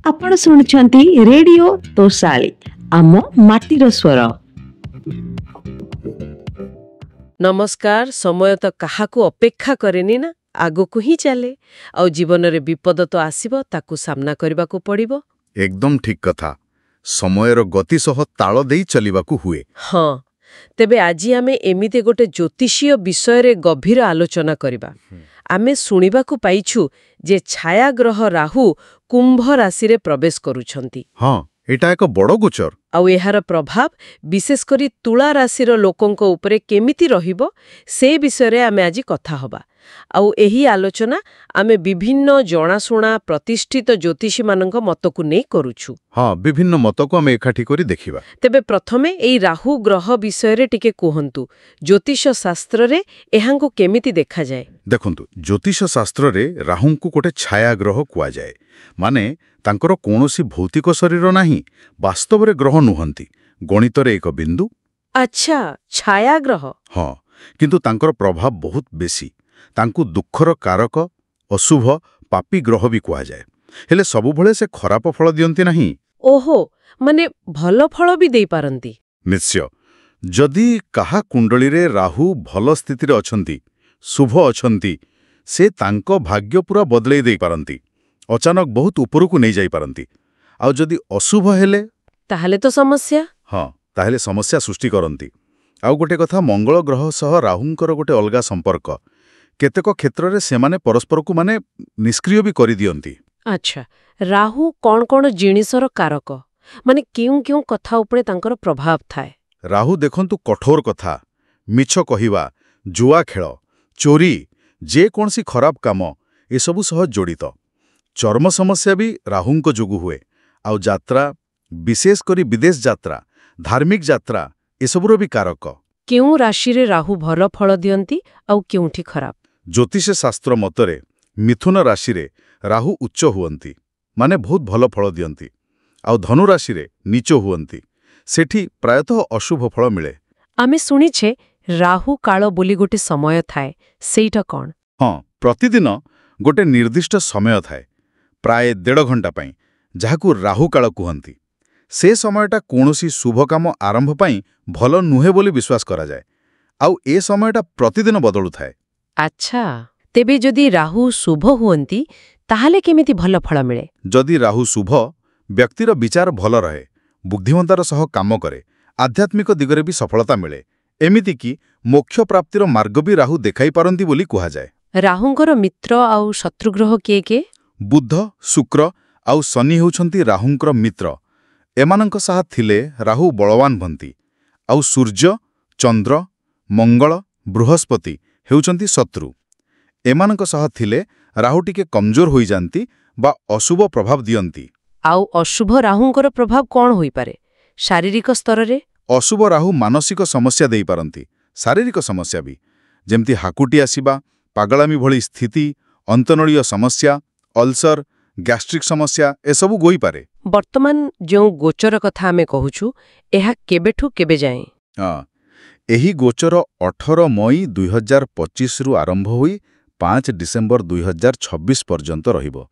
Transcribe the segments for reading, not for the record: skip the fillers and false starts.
आपण शुणुछंती रेडियो तोसाली आम माटीर स्वर। नमस्कार। समय तो काहाकू अपेक्षा करेनी ना, आगकू ही चले आ जीवन रे विपद तो आसीबो, ताकू सामना करबाकू पड़िबो। एकदम ठीक कथा। समयर गति सह ताल देई चलिबाकू हुए। हाँ, तेबे आजी आमे एमिते गोटे ज्योतिषीय विषय रे गभीर आलोचना करिबा। आमे सुनिबाकू पाइछु जे छायाग्रह राहु कुंभ राशि रे प्रवेश करूछंती। हाँ, एटा एक बड़ गोचर। आउ एहार प्रभाव विशेष करी तुला राशिर लोकंको उपरे केमिति रहिबो से विषय रे आमे आजी कथा हबा। आउ एही आलोचना आमे विभिन्न जणाशुणा प्रतिष्ठित ज्योतिषी मानक मतकू नै करूछु। हाँ, विभिन्न मतकू आमे एकाठी करी देखिबा। तेबे प्रथमे एई राहु ग्रह विषय रे टिके कहंतु, ज्योतिष शास्त्र रे एहांको केमिति देखा जाय? देखंतु, ज्योतिष शास्त्र रे राहुंकू गोटे छाया ग्रह कुआ जाय। माने तांकर कोनोसी भौतिक शरीर नाही, वास्तव रे ग्रह नुहंती, गणित रे एक बिंदु। अच्छा, छाया ग्रह। हाँ, किंतु तांकर प्रभाव बहुत बेसी। तांकू दुखर कारक, अशुभ, पापी ग्रह भी कुआ जाए। हेले सबु भले से खराप फल दियंती नहीं। ओहो, माने भलो फल भी देई पारंती? निश्चय। जदि काहा कुंडली रे राहु भल स्थिति रे अछंती, शुभ अछंती, से तांको भाग्य पूरा बदलै देई पारंती, अचानक बहुत उपरकू नहीं जाई पारंती। आउ जदि अशुभ हेले ताहले तो समस्या। हाँ, ताहले समस्या सृष्टि करंती। आउ गोटे कथा, मंगल ग्रह सह राहुंकर गोटे अलगा संपर्क। केतेक क्षेत्र रे सेमाने परस्पर को माने निष्क्रिय भी करि दियंती। अच्छा, राहु कौन कौन जिनिसर कारक, माने क्यों क्यों कथा उपरे तांकर प्रभाव थाए? राहु देखंतु कठोर कथा, मिछ कहिबा, जुआ खेल, चोरी, जे कोनसी खराब काम ए सबु सह जड़ित। चर्म समस्या भी राहुंको जोगु हुए। आउ यात्रा, विशेष करी विदेश यात्रा, धार्मिक यात्रा ए सबुर भी कारक। क्यों राशि रे राहु भल फल दियंती आउ क्योंठी खराब? ज्योतिष शास्त्र मतरे मिथुन राशि रे राहु उच्च हुअंती, माने बहुत भल फल दियंती। आउ धनु राशि रे नीच हुअंती, सेठी प्रायतः अशुभ फल मिले। आमे सुनिछे राहु काल बोली गोटे समय थाए, सेइटा कौन? हाँ, प्रतिदिन गोटे निर्दिष्ट समय थाए, प्राय 1.5 घंटा पाई, जाहाकू राहु काल कुहंती। से समयटा कोनोसी शुभ काम आरंभ पाई भल नुहे बोली विश्वास करा जाए। आउ ए समयटा प्रतिदिन बदलु थाए। अच्छा, तेबे जदि राहु शुभ हुअंती ताहले केमिति भल फल मिले? जदि राहु शुभ, व्यक्तिर विचार भल रहे, बुद्धिमतार सह काम करे, आध्यात्मिक दिगरे भी सफलता मिले। एमिति कि मोक्ष प्राप्तिर मार्ग भी राहु देखाई पारंती बोली कुहा जाए। राहुंकर मित्र आउ शत्रुग्रह किए के? बुध, शुक्र आउ शनि होउछंती राहुंकर मित्र। एमानंक साथ थिले राहु बलवान भंती। आउ सूर्य, चंद्र, मंगल, बृहस्पति हेउछंती शत्रु। एमानंक साथ थिले राहु टिके कमजोर होई जानती बा अशुभ प्रभाव दियंती। आउ अशुभ राहुंकर प्रभाव कौन होई पारे? शारीरिक स्तर रे? अशुभ राहु मानसिक समस्या देई पारंती, शारीरिक समस्या भी, जेमती हाकुटी आसीबा, पागलामी भली स्थिति, अंतनळीय समस्या, अल्सर, गैस्ट्रिक समस्या एसबु गोई पारे। वर्तमान जो गोचर कथा आमे कहूछु, एहा केबेठु केबे जाए? एही गोचर 18 मई 2025 रु आरंभ होई 5 डिसेंबर 2026 पर्यंत रहिबो।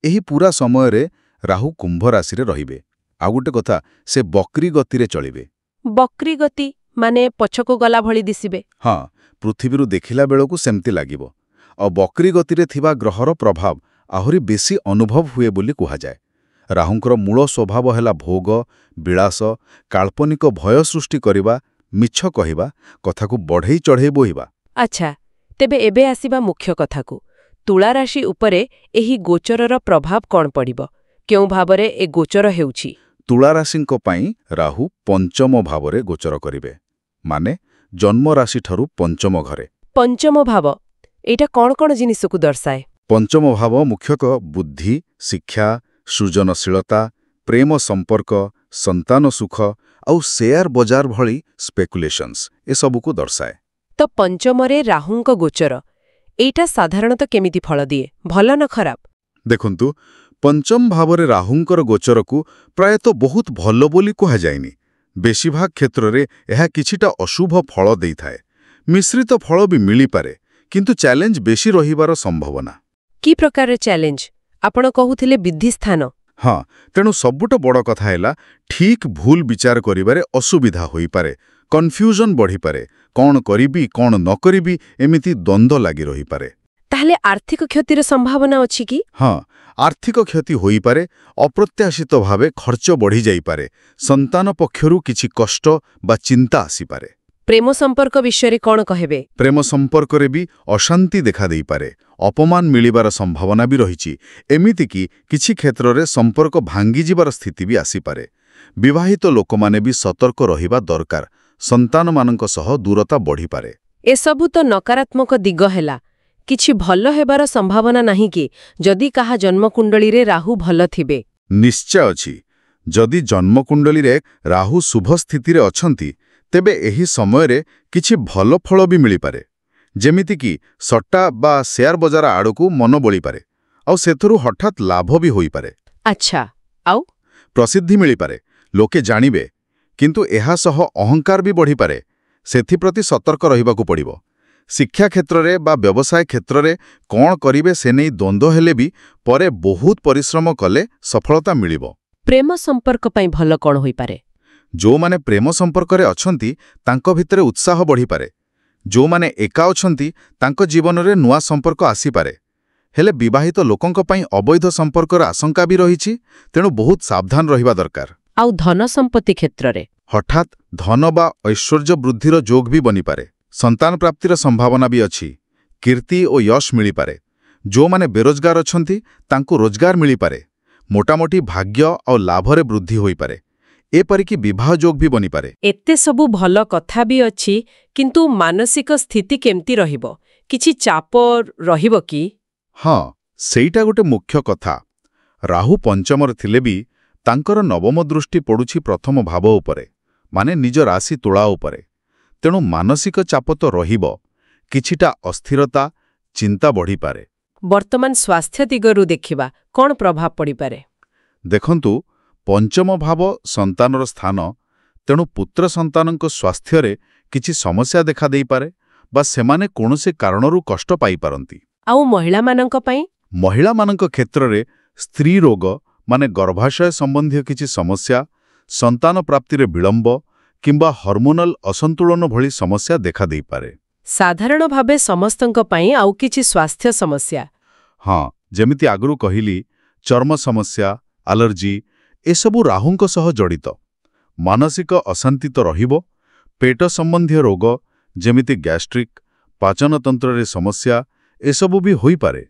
एही पूरा समय रे राहु कुंभ राशि रे रहिबे। आ गोटे कथा, से बक्री गति रे चलिबे। बक्री गति माने पछको गला भली दिसिबे? हाँ, पृथ्वी रु देखिला बेलकू सेमती लागिबो। और बक्री गति रे थिबा ग्रहर प्रभाव आहुरी बेसी अनुभव हुए बोली कुहा जाए। राहुंकर मूल स्वभाव हैला भोग, विलास, काल्पनिक भय सृष्टि करिबा, मिछ कहिबा, कथाकू बढ़ई चढ़ई बोहिबा। अच्छा, तेबे एबे आसीबा मुख्य कथाकू। तुला राशि उपरे एही गोचरर प्रभाव कौन पड़िबो? क्यों भावरे ए गोचर हेउछि? तुला राशिंको पाई राहु पंचम भावरे गोचर करिबे, माने जन्म राशि ठारू पंचम घरे। पंचम भाव एटा कौन जिनिसकू दर्शाए? पंचम भाव मुख्यतः बुद्धि, शिक्षा, सृजनशीलता, प्रेम संपर्क, संतान सुख आउ शेयर बजार भली स्पेकुलेशंस ए सबुको दर्शाए। तो पंचमरे राहुंक गोचर एटा साधारणतः केमिति फल दिए, भल न खराब? देखंतु, पंचम भावरे राहुंकर गोचरकू प्रायतः बहुत भल बोली कुहा जायनी। बेशीभाग क्षेत्र रे एहा किछिटा अशुभ फल देइथाए। मिश्रित फल भी मिली पारे, किंतु चैलेंज बेशी रहिबार संभावना। की प्रकार चैलेंज ଆପଣ କହୁଥିଲେ ବିଧିସ୍ଥାନ। ହଁ, ତେଣୁ ସବୁଠୁ ବଡ଼ କଥା ହେଲା ଠିକ୍ ଭୁଲ ବିଚାର କରିବାରେ ଅସୁବିଧା ହୋଇପାରେ, କନଫ୍ୟୁଜନ ବଢ଼ିପାରେ, କ'ଣ କରିବି କ'ଣ ନ କରିବି ଏମିତି ଦ୍ୱନ୍ଦ୍ୱ ଲାଗି ରହିପାରେ। ତାହେଲେ ଆର୍ଥିକ କ୍ଷତିର ସମ୍ଭାବନା ଅଛି କି? ହଁ, ଆର୍ଥିକ କ୍ଷତି ହୋଇପାରେ, ଅପ୍ରତ୍ୟାଶିତ ଭାବେ ଖର୍ଚ୍ଚ ବଢ଼ିଯାଇପାରେ, ସନ୍ତାନ ପକ୍ଷରୁ କିଛି କଷ୍ଟ ବା ଚିନ୍ତା ଆସିପାରେ। ପ୍ରେମ ସମ୍ପର୍କ ବିଷୟରେ କ'ଣ କହିବେ? ପ୍ରେମ ସମ୍ପର୍କରେ ବି ଅଶାନ୍ତି ଦେଖାଦେଇପାରେ, ଅପମାନ ମିଳିବାର ସମ୍ଭାବନା ବି ରହିଛି, ଏମିତିକି କିଛି କ୍ଷେତ୍ରରେ ସମ୍ପର୍କ ଭାଙ୍ଗିଯିବାର ସ୍ଥିତି ବି ଆସିପାରେ। ବିବାହିତ ଲୋକମାନେ ବି ସତର୍କ ରହିବା ଦରକାର, ସନ୍ତାନମାନଙ୍କ ସହ ଦୂରତା ବଢ଼ିପାରେ। ଏସବୁ ତ ନକାରାତ୍ମକ ଦିଗ ହେଲା। କିଛି ଭଲ ହେବାର ସମ୍ଭାବନା ନାହିଁ କି ଯଦି କାହା ଜନ୍ମକୁଣ୍ଡଳୀରେ ରାହୁ ଭଲ ଥିବେ? ନିଶ୍ଚୟ ଅଛି। ଯଦି ଜନ୍ମକୁଣ୍ଡଳୀରେ ରାହୁ ଶୁଭ ସ୍ଥିତିରେ ଅଛନ୍ତି, ତେବେ ଏହି ସମୟରେ କିଛି ଭଲ ଫଳ ବି ମିଳିପାରେ। ଯେମିତିକି ସଟ୍ଟା ବା ସେୟାର ବଜାର ଆଡ଼କୁ ମନ ବଳିପାରେ, ଆଉ ସେଥିରୁ ହଠାତ୍ ଲାଭ ବି ହୋଇପାରେ। ଆଚ୍ଛା, ଆଉ? ପ୍ରସିଦ୍ଧି ମିଳିପାରେ, ଲୋକେ ଜାଣିବେ, କିନ୍ତୁ ଏହା ସହ ଅହଙ୍କାର ବି ବଢ଼ିପାରେ। ସେଥିପ୍ରତି ସତର୍କ ରହିବାକୁ ପଡ଼ିବ। ଶିକ୍ଷା କ୍ଷେତ୍ରରେ ବା ବ୍ୟବସାୟ କ୍ଷେତ୍ରରେ କ'ଣ କରିବେ ସେ ନେଇ ଦ୍ୱନ୍ଦ୍ୱ ହେଲେ ବି ପରେ ବହୁତ ପରିଶ୍ରମ କଲେ ସଫଳତା ମିଳିବ। ପ୍ରେମ ସମ୍ପର୍କ ପାଇଁ ଭଲ କ'ଣ ହୋଇପାରେ? ଯେଉଁମାନେ ପ୍ରେମ ସମ୍ପର୍କରେ ଅଛନ୍ତି ତାଙ୍କ ଭିତରେ ଉତ୍ସାହ ବଢ଼ିପାରେ। ଯେଉଁମାନେ ଏକା ଅଛନ୍ତି ତାଙ୍କ ଜୀବନରେ ନୂଆ ସମ୍ପର୍କ ଆସିପାରେ। ହେଲେ ବିବାହିତ ଲୋକଙ୍କ ପାଇଁ ଅବୈଧ ସମ୍ପର୍କର ଆଶଙ୍କା ବି ରହିଛି, ତେଣୁ ବହୁତ ସାବଧାନ ରହିବା ଦରକାର। ଆଉ ଧନ ସମ୍ପତ୍ତି କ୍ଷେତ୍ରରେ? ହଠାତ୍ ଧନ ବା ଐଶ୍ୱର୍ଯ୍ୟ ବୃଦ୍ଧିର ଯୋଗ ବି ବନିପାରେ। ସନ୍ତାନ ପ୍ରାପ୍ତିର ସମ୍ଭାବନା ବି ଅଛି। କୀର୍ତ୍ତି ଓ ଯଶ ମିଳିପାରେ। ଯେଉଁମାନେ ବେରୋଜଗାର ଅଛନ୍ତି ତାଙ୍କୁ ରୋଜଗାର ମିଳିପାରେ। ମୋଟାମୋଟି ଭାଗ୍ୟ ଆଉ ଲାଭରେ ବୃଦ୍ଧି ହୋଇପାରେ। ଏପରିକି ବିବାହ ଯୋଗ ବି ବନିପାରେ। ଏତେ ସବୁ ଭଲ କଥା ବି ଅଛି, କିନ୍ତୁ ମାନସିକ ସ୍ଥିତି କେମିତି ରହିବ? କିଛି ଚାପ ରହିବ କି? ହଁ, ସେଇଟା ଗୋଟେ ମୁଖ୍ୟ କଥା। ରାହୁ ପଞ୍ଚମରେ ଥିଲେ ବି ତାଙ୍କର ନବମ ଦୃଷ୍ଟି ପଡ଼ୁଛି ପ୍ରଥମ ଭାବ ଉପରେ, ମାନେ ନିଜ ରାଶି ତୁଳା ଉପରେ। ତେଣୁ ମାନସିକ ଚାପ ତ ରହିବ, କିଛିଟା ଅସ୍ଥିରତା, ଚିନ୍ତା ବଢ଼ିପାରେ। ବର୍ତ୍ତମାନ ସ୍ୱାସ୍ଥ୍ୟ ଦିଗରୁ ଦେଖିବା, କ'ଣ ପ୍ରଭାବ ପଡ଼ିପାରେ? ଦେଖନ୍ତୁ, ପଞ୍ଚମ ଭାବ ସନ୍ତାନର ସ୍ଥାନ, ତେଣୁ ପୁତ୍ର ସନ୍ତାନଙ୍କ ସ୍ୱାସ୍ଥ୍ୟରେ କିଛି ସମସ୍ୟା ଦେଖାଦେଇପାରେ ବା ସେମାନେ କୌଣସି କାରଣରୁ କଷ୍ଟ ପାଇପାରନ୍ତି। ଆଉ ମହିଳାମାନଙ୍କ ପାଇଁ? ମହିଳାମାନଙ୍କ କ୍ଷେତ୍ରରେ ସ୍ତ୍ରୀ ରୋଗ ମାନେ ଗର୍ଭାଶୟ ସମ୍ବନ୍ଧୀୟ କିଛି ସମସ୍ୟା, ସନ୍ତାନ ପ୍ରାପ୍ତିରେ ବିଳମ୍ବ କିମ୍ବା ହର୍ମୋନାଲ ଅସନ୍ତୁଳନ ଭଳି ସମସ୍ୟା ଦେଖାଦେଇପାରେ। ସାଧାରଣ ଭାବେ ସମସ୍ତଙ୍କ ପାଇଁ ଆଉ କିଛି ସ୍ୱାସ୍ଥ୍ୟ ସମସ୍ୟା? ହଁ, ଯେମିତି ଆଗରୁ କହିଲି, ଚର୍ମ ସମସ୍ୟା, ଆଲର୍ଜି ଏସବୁ ରାହୁଙ୍କ ସହ ଜଡ଼ିତ। ମାନସିକ ଅଶାନ୍ତି ତ ରହିବ। ପେଟ ସମ୍ବନ୍ଧୀୟ ରୋଗ ଯେମିତି ଗ୍ୟାଷ୍ଟ୍ରିକ୍, ପାଚନତନ୍ତ୍ରରେ ସମସ୍ୟା ଏସବୁ ବି ହୋଇପାରେ।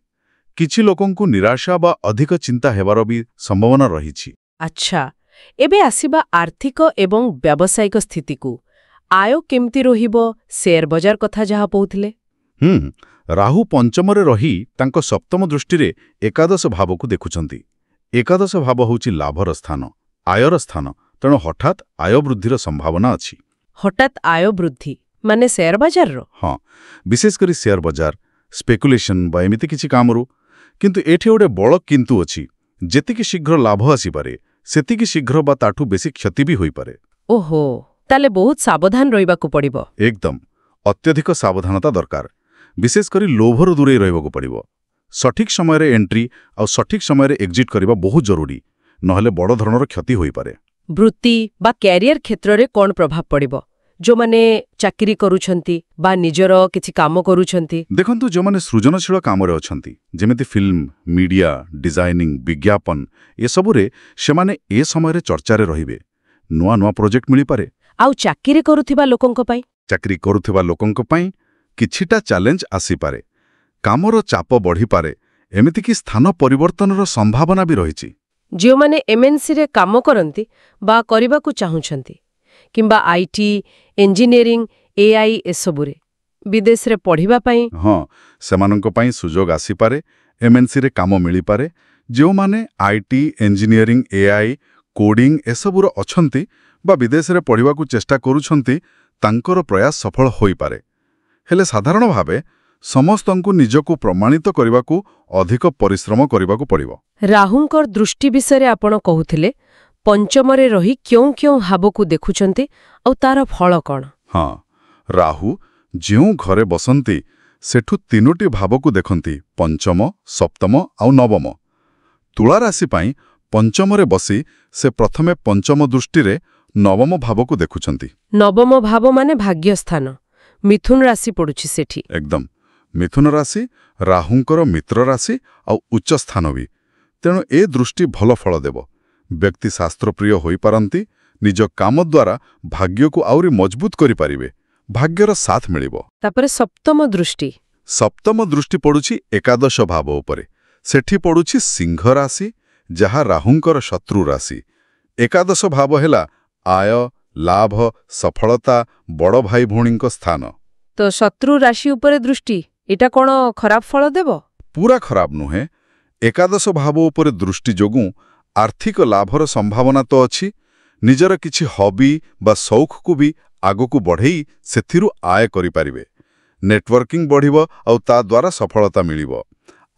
କିଛି ଲୋକଙ୍କୁ ନିରାଶା ବା ଅଧିକ ଚିନ୍ତା ହେବାର ବି ସମ୍ଭାବନା ରହିଛି। ଆଚ୍ଛା, ଏବେ ଆସିବା ଆର୍ଥିକ ଏବଂ ବ୍ୟାବସାୟିକ ସ୍ଥିତିକୁ। ଆୟ କେମିତି ରହିବ? ସେୟାର ବଜାର କଥା ଯାହା କହୁଥିଲେ। ରାହୁ ପଞ୍ଚମରେ ରହି ତାଙ୍କ ସପ୍ତମ ଦୃଷ୍ଟିରେ ଏକାଦଶ ଭାବକୁ ଦେଖୁଛନ୍ତି। ଏକାଦଶ ଭାବ ହେଉଛି ଲାଭର ସ୍ଥାନ, ଆୟର ସ୍ଥାନ, ତେଣୁ ହଠାତ୍ ଆୟ ବୃଦ୍ଧିର ସମ୍ଭାବନା ଅଛି। ହଠାତ୍ ଆୟ ବୃଦ୍ଧି ମାନେ ସେୟାର ବଜାରର? ହଁ, ବିଶେଷ କରି ସେୟାର ବଜାର, ସ୍ପେକୁଲେସନ ବା ଏମିତି କିଛି କାମରୁ। କିନ୍ତୁ ଏଠି ଗୋଟେ ବଡ଼ କିନ୍ତୁ ଅଛି। ଯେତିକି ଶୀଘ୍ର ଲାଭ ଆସିପାରେ, ସେତିକି ଶୀଘ୍ର ବା ତାଠୁ ବେଶୀ କ୍ଷତି ବି ହୋଇପାରେ। ଓହୋ, ତାହେଲେ ବହୁତ ସାବଧାନ ରହିବାକୁ ପଡ଼ିବ। ଏକଦମ ଅତ୍ୟଧିକ ସାବଧାନତା ଦରକାର। ବିଶେଷ କରି ଲୋଭରୁ ଦୂରେଇ ରହିବାକୁ ପଡ଼ିବ। ସଠିକ୍ ସମୟରେ ଏଣ୍ଟ୍ରି ଆଉ ସଠିକ୍ ସମୟରେ ଏକ୍ଜିଟ୍ କରିବା ବହୁତ ଜରୁରୀ, ନହେଲେ ବଡ଼ ଧରଣର କ୍ଷତି ହୋଇପାରେ। ବୃତ୍ତି ବା କ୍ୟାରିୟର କ୍ଷେତ୍ରରେ କ'ଣ ପ୍ରଭାବ ପଡ଼ିବ? ଯେଉଁମାନେ ଚାକିରି କରୁଛନ୍ତି ବା ନିଜର କିଛି କାମ କରୁଛନ୍ତି? ଦେଖନ୍ତୁ, ଯେଉଁମାନେ ସୃଜନଶୀଳ କାମରେ ଅଛନ୍ତି, ଯେମିତି ଫିଲ୍ମ, ମିଡିଆ, ଡିଜାଇନିଂ, ବିଜ୍ଞାପନ ଏସବୁରେ, ସେମାନେ ଏ ସମୟରେ ଚର୍ଚ୍ଚାରେ ରହିବେ। ନୂଆ ନୂଆ ପ୍ରୋଜେକ୍ଟ ମିଳିପାରେ। ଆଉ ଚାକିରି କରୁଥିବା ଲୋକଙ୍କ ପାଇଁ? ଚାକିରି କରୁଥିବା ଲୋକଙ୍କ ପାଇଁ କିଛିଟା ଚ୍ୟାଲେଞ୍ଜ ଆସିପାରେ। କାମର ଚାପ ବଢ଼ିପାରେ, ଏମିତିକି ସ୍ଥାନ ପରିବର୍ତ୍ତନର ସମ୍ଭାବନା ବି ରହିଛି। ଯେଉଁମାନେ ଏମ୍ଏନ୍ସିରେ କାମ କରନ୍ତି ବା କରିବାକୁ ଚାହୁଁଛନ୍ତି, କିମ୍ବା ଆଇଟି, ଇଞ୍ଜିନିୟରିଂ, ଏଆଇ ଏସବୁରେ ବିଦେଶରେ ପଢ଼ିବା ପାଇଁ? ହଁ, ସେମାନଙ୍କ ପାଇଁ ସୁଯୋଗ ଆସିପାରେ। ଏମ୍ଏନ୍ସିରେ କାମ ମିଳିପାରେ। ଯେଉଁମାନେ ଆଇଟି, ଇଞ୍ଜିନିୟରିଂ, ଏଆଇ, କୋଡିଂ ଏସବୁର ଅଛନ୍ତି ବା ବିଦେଶରେ ପଢ଼ିବାକୁ ଚେଷ୍ଟା କରୁଛନ୍ତି, ତାଙ୍କର ପ୍ରୟାସ ସଫଳ ହୋଇପାରେ। ହେଲେ ସାଧାରଣ ଭାବେ ସମସ୍ତଙ୍କୁ ନିଜକୁ ପ୍ରମାଣିତ କରିବାକୁ ଅଧିକ ପରିଶ୍ରମ କରିବାକୁ ପଡ଼ିବ। ରାହୁଙ୍କର ଦୃଷ୍ଟି ବିଷୟରେ ଆପଣ କହୁଥିଲେ। ପଞ୍ଚମରେ ରହି କେଉଁ କେଉଁ ଭାବକୁ ଦେଖୁଛନ୍ତି ଆଉ ତାର ଫଳ କ'ଣ? ହଁ, ରାହୁ ଯେଉଁ ଘରେ ବସନ୍ତି ସେଠୁ 3ଟି ଭାବକୁ ଦେଖନ୍ତି, ପଞ୍ଚମ, ସପ୍ତମ ଆଉ ନବମ। ତୁଳା ରାଶି ପାଇଁ ପଞ୍ଚମରେ ବସି ସେ ପ୍ରଥମେ ପଞ୍ଚମ ଦୃଷ୍ଟିରେ ନବମ ଭାବକୁ ଦେଖୁଛନ୍ତି। ନବମ ଭାବ ମାନେ ଭାଗ୍ୟସ୍ଥାନ। ମିଥୁନ ରାଶି ପଡୁଛି ସେଠି। ଏକଦମ। ମିଥୁନ ରାଶି ରାହୁଙ୍କର ମିତ୍ର ରାଶି ଆଉ ଉଚ୍ଚ ସ୍ଥାନ ବି। ତେଣୁ ଏ ଦୃଷ୍ଟି ଭଲ ଫଳ ଦେବ। ବ୍ୟକ୍ତି ଶାସ୍ତ୍ରପ୍ରିୟ ହୋଇପାରନ୍ତି, ନିଜ କାମ ଦ୍ୱାରା ଭାଗ୍ୟକୁ ଆହୁରି ମଜବୁତ କରିପାରିବେ, ଭାଗ୍ୟର ସାଥ ମିଳିବ। ତାପରେ ସପ୍ତମ ଦୃଷ୍ଟି। ସପ୍ତମ ଦୃଷ୍ଟି ପଡୁଛି ଏକାଦଶ ଭାବ ଉପରେ। ସେଠି ପଡୁଛି ସିଂହ ରାଶି, ଯାହା ରାହୁଙ୍କର ଶତ୍ରୁ ରାଶି। ଏକାଦଶ ଭାବ ହେଲା ଆୟ, ଲାଭ, ସଫଳତା, ବଡ଼ ଭାଇ ଭଉଣୀଙ୍କ ସ୍ଥାନ। ତ ଶତ୍ରୁ ରାଶି ଉପରେ ଦୃଷ୍ଟି, ଏଟା କ'ଣ ଖରାପ ଫଳ ଦେବ? ପୁରା ଖରାପ ନୁହେଁ। ଏକାଦଶ ଭାବ ଉପରେ ଦୃଷ୍ଟି ଯୋଗୁଁ ଆର୍ଥିକ ଲାଭର ସମ୍ଭାବନା ତ ଅଛି। ନିଜର କିଛି ହବି ବା ସୌଖକୁ ବି ଆଗକୁ ବଢ଼େଇ ସେଥିରୁ ଆୟ କରିପାରିବେ। ନେଟୱାର୍କିଂ ବଢ଼ିବ ଆଉ ତା ଦ୍ୱାରା ସଫଳତା ମିଳିବ।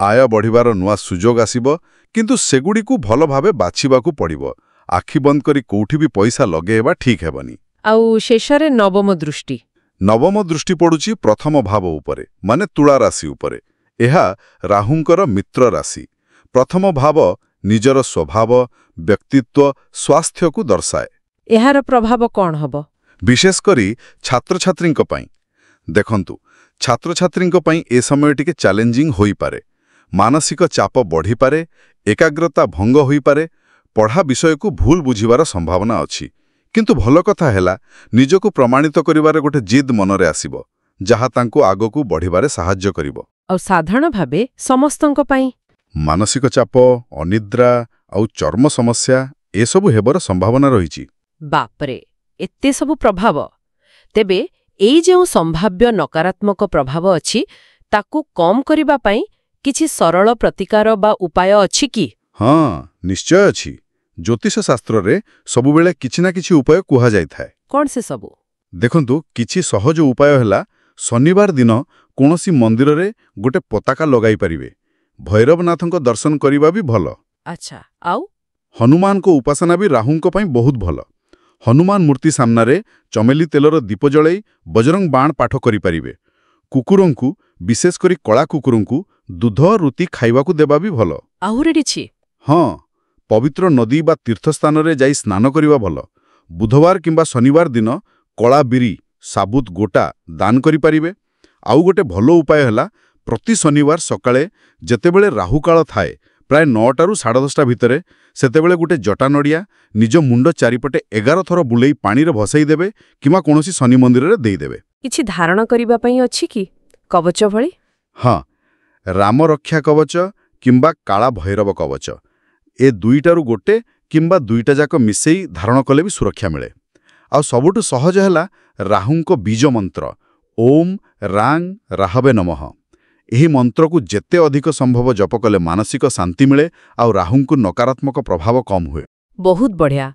ଆୟ ବଢ଼ିବାର ନୂଆ ସୁଯୋଗ ଆସିବ, କିନ୍ତୁ ସେଗୁଡ଼ିକୁ ଭଲ ଭାବେ ବାଛିବାକୁ ପଡ଼ିବ। ଆଖି ବନ୍ଦ କରି କୋଉଠି ବି ପଇସା ଲଗେଇବା ଠିକ୍ ହେବନି। ଆଉ ଶେଷରେ ନବମ ଦୃଷ୍ଟି। ନବମ ଦୃଷ୍ଟି ପଡୁଛି ପ୍ରଥମ ଭାବ ଉପରେ, ମାନେ ତୁଳା ରାଶି ଉପରେ। ଏହା ରାହୁଙ୍କର ମିତ୍ର ରାଶି। ପ୍ରଥମ ଭାବ ନିଜର ସ୍ୱଭାବ, ବ୍ୟକ୍ତିତ୍ୱ, ସ୍ୱାସ୍ଥ୍ୟକୁ ଦର୍ଶାଏ। ଏହାର ପ୍ରଭାବ କ'ଣ ହେବ? ବିଶେଷ କରି ଛାତ୍ରଛାତ୍ରୀଙ୍କ ପାଇଁ। ଦେଖନ୍ତୁ, ଛାତ୍ରଛାତ୍ରୀଙ୍କ ପାଇଁ ଏ ସମୟ ଟିକେ ଚ୍ୟାଲେଞ୍ଜିଂ ହୋଇପାରେ। ମାନସିକ ଚାପ ବଢ଼ିପାରେ, ଏକାଗ୍ରତା ଭଙ୍ଗ ହୋଇପାରେ, ପଢ଼ା ବିଷୟକୁ ଭୁଲ ବୁଝିବାର ସମ୍ଭାବନା ଅଛି। କିନ୍ତୁ ଭଲ କଥା ହେଲା, ନିଜକୁ ପ୍ରମାଣିତ କରିବାରେ ଗୋଟେ ଜିଦ୍ ମନରେ ଆସିବ, ଯାହା ତାଙ୍କୁ ଆଗକୁ ବଢ଼ିବାରେ ସାହାଯ୍ୟ କରିବ। ଆଉ ସାଧାରଣ ଭାବେ ସମସ୍ତଙ୍କ ପାଇଁ? ମାନସିକ ଚାପ, ଅନିଦ୍ରା ଆଉ ଚର୍ମ ସମସ୍ୟା ଏସବୁ ହେବାର ସମ୍ଭାବନା ରହିଛି। ବାପରେ, ଏତେ ସବୁ ପ୍ରଭାବ! ତେବେ ଏଇ ଯେଉଁ ସମ୍ଭାବ୍ୟ ନକାରାତ୍ମକ ପ୍ରଭାବ ଅଛି, ତାକୁ କମ୍ କରିବା ପାଇଁ କିଛି ସରଳ ପ୍ରତିକାର ବା ଉପାୟ ଅଛି କି? ହଁ, ନିଶ୍ଚୟ ଅଛି। ଜ୍ୟୋତିଷ ଶାସ୍ତ୍ରରେ ସବୁବେଳେ କିଛି ନା କିଛି ଉପାୟ କୁହାଯାଇଥାଏ। କ'ଣ ସେ ସବୁ? ଦେଖନ୍ତୁ, କିଛି ସହଜ ଉପାୟ ହେଲା, ଶନିବାର ଦିନ କୌଣସି ମନ୍ଦିରରେ ଗୋଟେ ପତାକା ଲଗାଇ ପାରିବେ। ଭୈରବନାଥଙ୍କ ଦର୍ଶନ କରିବା ବି ଭଲ। ଆଚ୍ଛା, ଆଉ? ହନୁମାନଙ୍କ ଉପାସନା ବି ରାହୁଙ୍କ ପାଇଁ ବହୁତ ଭଲ। ହନୁମାନ ମୂର୍ତ୍ତି ସାମ୍ନାରେ ଚମେଲି ତେଲର ଦୀପ ଜଳାଇ ବଜରଙ୍ଗ ବାଣ ପାଠ କରିପାରିବେ। କୁକୁରଙ୍କୁ, ବିଶେଷ କରି କଳା କୁକୁରଙ୍କୁ ଦୁଧ ରୁଟି ଖାଇବାକୁ ଦେବା ବି ଭଲ। ଆହୁରି କିଛି? ହଁ, ପବିତ୍ର ନଦୀ ବା ତୀର୍ଥସ୍ଥାନରେ ଯାଇ ସ୍ନାନ କରିବା ଭଲ। ବୁଧବାର କିମ୍ବା ଶନିବାର ଦିନ କଳା ବିରି, ସାବୁତ ଗୋଟା ଦାନ କରିପାରିବେ। ଆଉ ଗୋଟେ ଭଲ ଉପାୟ ହେଲା, ପ୍ରତି ଶନିବାର ସକାଳେ ଯେତେବେଳେ ରାହୁକାଳ ଥାଏ, ପ୍ରାୟ 9ଟାରୁ 10:30 ଭିତରେ, ସେତେବେଳେ ଗୋଟେ ଜଟା ନଡ଼ିଆ ନିଜ ମୁଣ୍ଡ ଚାରିପଟେ 11 ଥର ବୁଲେଇ ପାଣିରେ ଭସାଇ ଦେବେ କିମ୍ବା କୌଣସି ଶନି ମନ୍ଦିରରେ ଦେଇଦେବେ। କିଛି ଧାରଣ କରିବା ପାଇଁ ଅଛି କି, କବଚ ଭଳି? ହଁ, ରାମ ରକ୍ଷା କବଚ କିମ୍ବା କାଳା ଭୈରବ କବଚ, ଏ ଦୁଇଟାରୁ ଗୋଟେ କିମ୍ବା ଦୁଇଟା ଯାକ ମିଶେଇ ଧାରଣ କଲେ ବି ସୁରକ୍ଷା ମିଳେ। ଆଉ ସବୁଠୁ ସହଜ ହେଲା ରାହୁଙ୍କ ବୀଜ ମନ୍ତ୍ର, ଓମ୍ ରାଂ ରାହବେ ନମଃ। ଏହି ମନ୍ତ୍ରକୁ ଯେତେ ଅଧିକ ସମ୍ଭବ ଜପ କଲେ ମାନସିକ ଶାନ୍ତି ମିଳେ ଆଉ ରାହୁଙ୍କୁ ନକାରାତ୍ମକ ପ୍ରଭାବ କମ୍ ହୁଏ। ବହୁତ ବଢ଼ିଆ।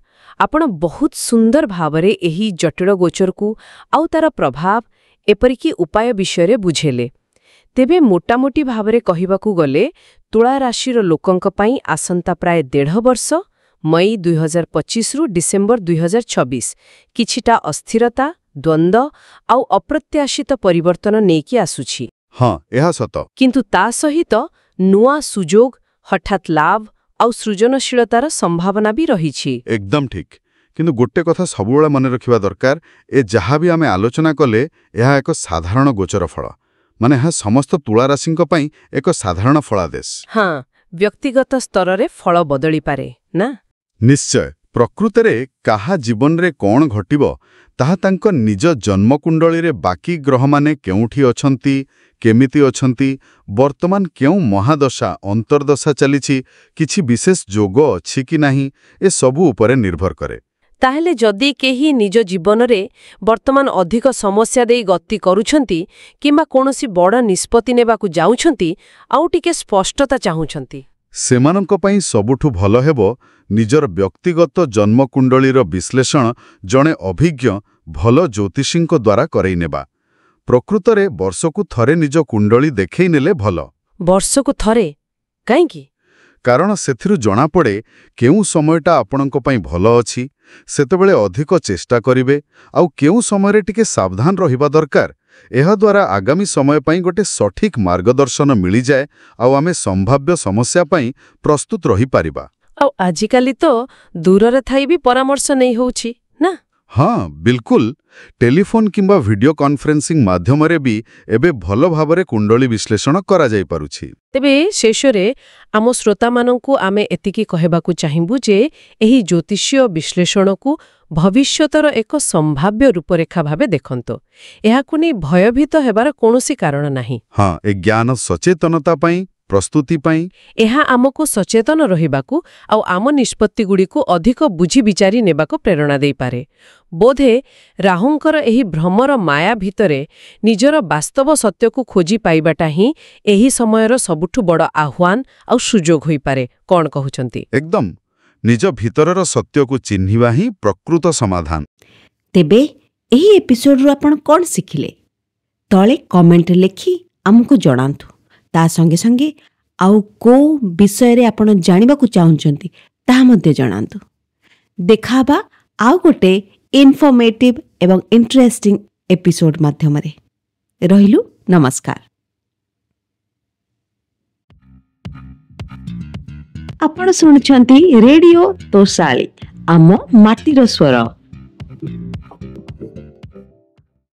ଆପଣ ବହୁତ ସୁନ୍ଦର ଭାବରେ ଏହି ଜଟିଳ ଗୋଚରକୁ ଆଉ ତାର ପ୍ରଭାବ, ଏପରିକି ଉପାୟ ବିଷୟରେ ବୁଝେଇଲେ। ତେବେ ମୋଟାମୋଟି ଭାବରେ କହିବାକୁ ଗଲେ, ତୁଳା ରାଶିର ଲୋକଙ୍କ ପାଇଁ ଆସନ୍ତା ପ୍ରାୟ 1.5 ବର୍ଷ, ମଇ 2025ରୁ ଡିସେମ୍ବର 2026, କିଛିଟା ଅସ୍ଥିରତା, ଦ୍ୱନ୍ଦ୍ୱ ଆଉ ଅପ୍ରତ୍ୟାଶିତ ପରିବର୍ତ୍ତନ ନେଇକି ଆସୁଛି। ହଁ, ଏହା ସତ। କିନ୍ତୁ ତା ସହିତ ନୂଆ ସୁଯୋଗ, ହଠାତ୍ ଲାଭ ଆଉ ସୃଜନଶୀଳତାର ସମ୍ଭାବନା ବି ରହିଛି। ଏକଦମ ଠିକ୍। କିନ୍ତୁ ଗୋଟେ କଥା ସବୁବେଳେ ମନେ ରଖିବା ଦରକାର, ଏ ଯାହା ବି ଆମେ ଆଲୋଚନା କଲେ, ଏହା ଏକ ସାଧାରଣ ଗୋଚର ଫଳ। ମାନେ ଏହା ସମସ୍ତ ତୁଳା ରାଶିଙ୍କ ପାଇଁ ଏକ ସାଧାରଣ ଫଳାଦେଶ। ହଁ, ବ୍ୟକ୍ତିଗତ ସ୍ତରରେ ଫଳ ବଦଳିପାରେ ନା? ନିଶ୍ଚୟ। ପ୍ରକୃତରେ କାହା ଜୀବନରେ କ'ଣ ଘଟିବ, ତାହା ତାଙ୍କ ନିଜ ଜନ୍ମକୁଣ୍ଡଳୀରେ ବାକି ଗ୍ରହମାନେ କେଉଁଠି ଅଛନ୍ତି, କେମିତି ଅଛନ୍ତି, ବର୍ତ୍ତମାନ କେଉଁ ମହାଦଶା ଅନ୍ତର୍ଦଶା ଚାଲିଛି, କିଛି ବିଶେଷ ଯୋଗ ଅଛି କି ନାହିଁ, ଏସବୁ ଉପରେ ନିର୍ଭର କରେ। ତାହେଲେ ଯଦି କେହି ନିଜ ଜୀବନରେ ବର୍ତ୍ତମାନ ଅଧିକ ସମସ୍ୟା ଦେଇ ଗତି କରୁଛନ୍ତି କିମ୍ବା କୌଣସି ବଡ଼ ନିଷ୍ପତ୍ତି ନେବାକୁ ଯାଉଛନ୍ତି, ଆଉ ଟିକେ ସ୍ପଷ୍ଟତା ଚାହୁଁଛନ୍ତି, ସେମାନଙ୍କ ପାଇଁ ସବୁଠୁ ଭଲ ହେବ ନିଜର ବ୍ୟକ୍ତିଗତ ଜନ୍ମକୁଣ୍ଡଳୀର ବିଶ୍ଳେଷଣ ଜଣେ ଅଭିଜ୍ଞ ଭଲ ଜ୍ୟୋତିଷୀଙ୍କ ଦ୍ୱାରା କରେଇ ନେବା। ପ୍ରକୃତରେ ବର୍ଷକୁ ଥରେ ନିଜ କୁଣ୍ଡଳୀ ଦେଖେଇ ନେଲେ ଭଲ। ବର୍ଷକୁ ଥରେ? କାହିଁକି? କାରଣ ସେଥିରୁ ଜଣାପଡ଼େ କେଉଁ ସମୟଟା ଆପଣଙ୍କ ପାଇଁ ଭଲ ଅଛି, ସେତେବେଳେ ଅଧିକ ଚେଷ୍ଟା କରିବେ, ଆଉ କେଉଁ ସମୟରେ ଟିକେ ସାବଧାନ ରହିବା ଦରକାର, ଏହାଦ୍ୱାରା ଆଗାମୀ ସମୟ ପାଇଁ ଗୋଟେ ସଠିକ୍ ମାର୍ଗଦର୍ଶନ ମିଳିଯାଏ ଆଉ ଆମେ ସମ୍ଭାବ୍ୟ ସମସ୍ୟା ପାଇଁ ପ୍ରସ୍ତୁତ ରହିପାରିବା। ଆଉ ଆଜିକାଲି ତ ଦୂରରେ ଥାଇ ବି ପରାମର୍ଶ ନେଇ ହେଉଛି ନା? ହଁ, ବିଲକୁଲ। ଟେଲିଫୋନ୍ କିମ୍ବା ଭିଡିଓ କନଫରେନ୍ସିଂ ମାଧ୍ୟମରେ ବି ଏବେ ଭଲ ଭାବରେ କୁଣ୍ଡଳୀ ବିଶ୍ଳେଷଣ କରାଯାଇପାରୁଛି। ତେବେ ଶେଷରେ ଆମ ଶ୍ରୋତାମାନଙ୍କୁ ଆମେ ଏତିକି କହିବାକୁ ଚାହିଁବୁ ଯେ ଏହି ଜ୍ୟୋତିଷୀୟ ବିଶ୍ଳେଷଣକୁ ଭବିଷ୍ୟତର ଏକ ସମ୍ଭାବ୍ୟ ରୂପରେଖା ଭାବେ ଦେଖନ୍ତୁ। ଏହାକୁ ନେଇ ଭୟଭୀତ ହେବାର କୌଣସି କାରଣ ନାହିଁ। ହଁ, ଏ ଜ୍ଞାନ ସଚେତନତା ପାଇଁ, ପ୍ରସ୍ତୁତି ପାଇଁ ଏହା ଆମକୁ ସଚେତନ ରହିବାକୁ ଆଉ ଆମ ନିଷ୍ପତ୍ତିଗୁଡ଼ିକୁ ଅଧିକ ବୁଝି ବିଚାରି ନେବାକୁ ପ୍ରେରଣା ଦେଇପାରେ। ବୋଧେ ରାହୁଙ୍କର ଏହି ଭ୍ରମର ମାୟା ଭିତରେ ନିଜର ବାସ୍ତବ ସତ୍ୟକୁ ଖୋଜି ପାଇବାଟା ହିଁ ଏହି ସମୟର ସବୁଠୁ ବଡ଼ ଆହ୍ୱାନ ଆଉ ସୁଯୋଗ ହୋଇପାରେ। କ'ଣ କହୁଛନ୍ତି? ଏକଦମ। ନିଜ ଭିତରର ସତ୍ୟକୁ ଚିହ୍ନିବା ହିଁ ପ୍ରକୃତ ସମାଧାନ। ତେବେ ଏହି ଏପିସୋଡରୁ ଆପଣ କ'ଣ ଶିଖିଲେ? ତଳେ କମେଣ୍ଟରେ ଲେଖି ଆମକୁ ଜଣାନ୍ତୁ। ତା ସଙ୍ଗେ ସଙ୍ଗେ ଆଉ କୋଉ ବିଷୟରେ ଆପଣ ଜାଣିବାକୁ ଚାହୁଁଛନ୍ତି ତାହା ମଧ୍ୟ ଜଣାନ୍ତୁ। ଦେଖାହେବା ଆଉ ଗୋଟେ ଇନଫର୍ମେଟିଭ ଏବଂ ଇଣ୍ଟରେଷ୍ଟିଂ ଏପିସୋଡ ମାଧ୍ୟମରେ। ରହିଲୁ, ନମସ୍କାର। ଆପଣ ଶୁଣୁଛନ୍ତି ରେଡିଓ ତୋଷାଳୀ, ଆମ ମାଟିର ସ୍ୱର।